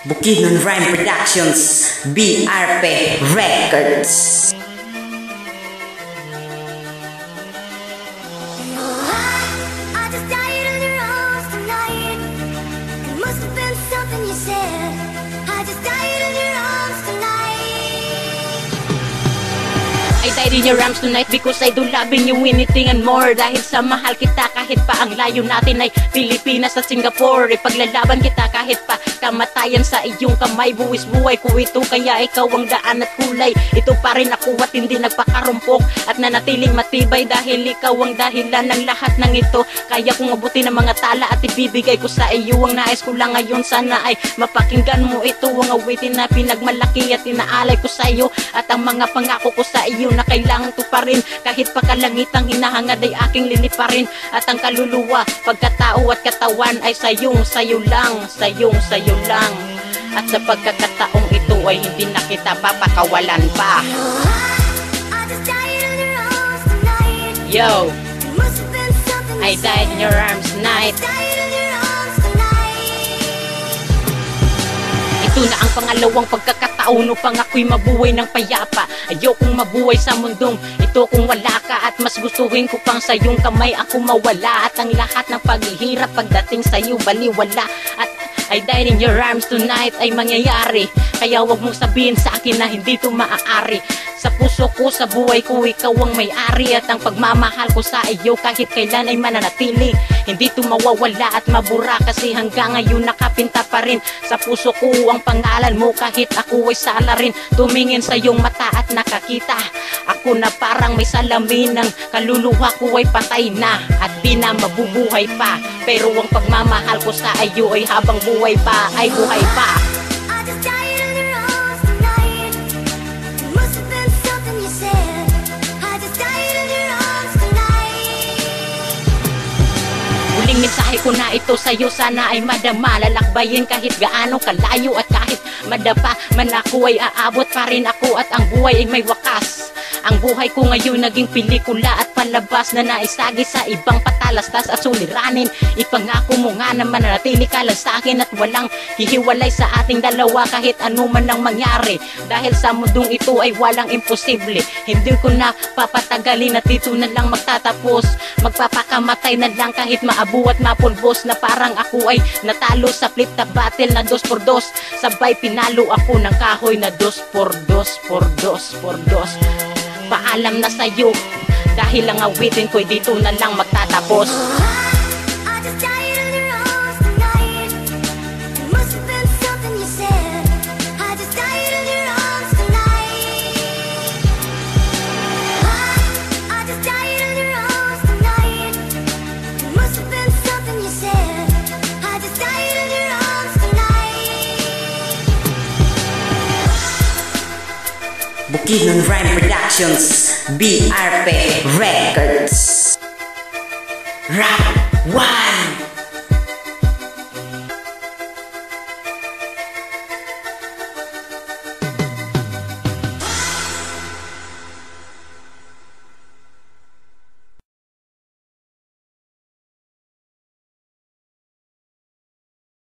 Bukidnon Rhyme Productions, BRP Records. I died in your arms tonight because I do loving you anything and more. Dahil sa mahal kita kahit pa ang layo natin ay Pilipinas at Singapore. Ipaglalaban kita kahit pa kamatayan sa iyong kamay. Buwis buhay ko ito kaya ikaw ang daan at kulay. Ito pa rin ako at hindi nagpakarumpok at nanatiling matibay dahil ikaw ang dahilan ng lahat ng ito. Kaya kong abutin ang mga tala at ibibigay ko sa iyo. Ang nais ko lang ngayon sana ay mapakinggan mo ito. Ang awitin na pinagmalaki at inaalay ko sa iyo. At ang mga pangako ko sa iyo na kailangan tuparin. Kahit pa kalangitang hinahangad ay aking liliparin. At ang kaluluwa, pagkatao at katawan ay sayo lang, sayo lang. At sa pagkakataong ito ay hindi na kita papakawalan pa. Yo, I died in your arms tonight. Ito na ang pangalawang pagkakataon upang ako'y mabuhay ng payapa. Ayokong mabuhay sa mundong ito kung wala ka. At mas gustuhin ko pang sa iyong kamay ako mawala. At ang lahat ng paghihirap pagdating sa iyo baliwala. At I died in your arms tonight ay mangyayari. Kaya wag mong sabihin sa akin na hindi ito maaari. Sa puso ko, sa buhay ko, ikaw ang may-ari. At ang pagmamahal ko sa iyo kahit kailan ay mananatili. Hindi ito mawawala at mabura kasi hanggang ngayon nakapinta pa rin. Sa puso ko ang pangalan mo kahit ako ay sala rin. Tumingin sa iyong mata at nakakita ako na parang may salamin. Ang kaluluwa ko ay patay na at di na mabubuhay pa. Pero ang pagmamahal ko sa iyo ay habang buhay pa ay buhay pa. Huling mensahe ko na ito sa'yo sana ay madama. Lalakbayin kahit gaano kalayo at kahit madapa man ako ay aabot pa rin ako. At ang buhay ay may wakas. Ang buhay ko ngayon naging pelikula at palabas na naisagi sa ibang patalastas at suliranin. Ipangako mo nga na mananatili ka lang sa akin at walang hihiwalay sa ating dalawa kahit ano man ang mangyari. Dahil sa mundong ito ay walang imposible. Hindi ko na papatagalin at dito na lang magtatapos. Magpapakamatay na lang kahit maabu at mapulbos na parang ako ay natalo sa flip-top battle na 2x2. Sabay pinalo ako ng kahoy na 2x2. Paalam na sa'yo dahil ang awitin ko'y dito na lang magtatapos. Bukidnon Rhyme Productions, BRP Records. Rap 1.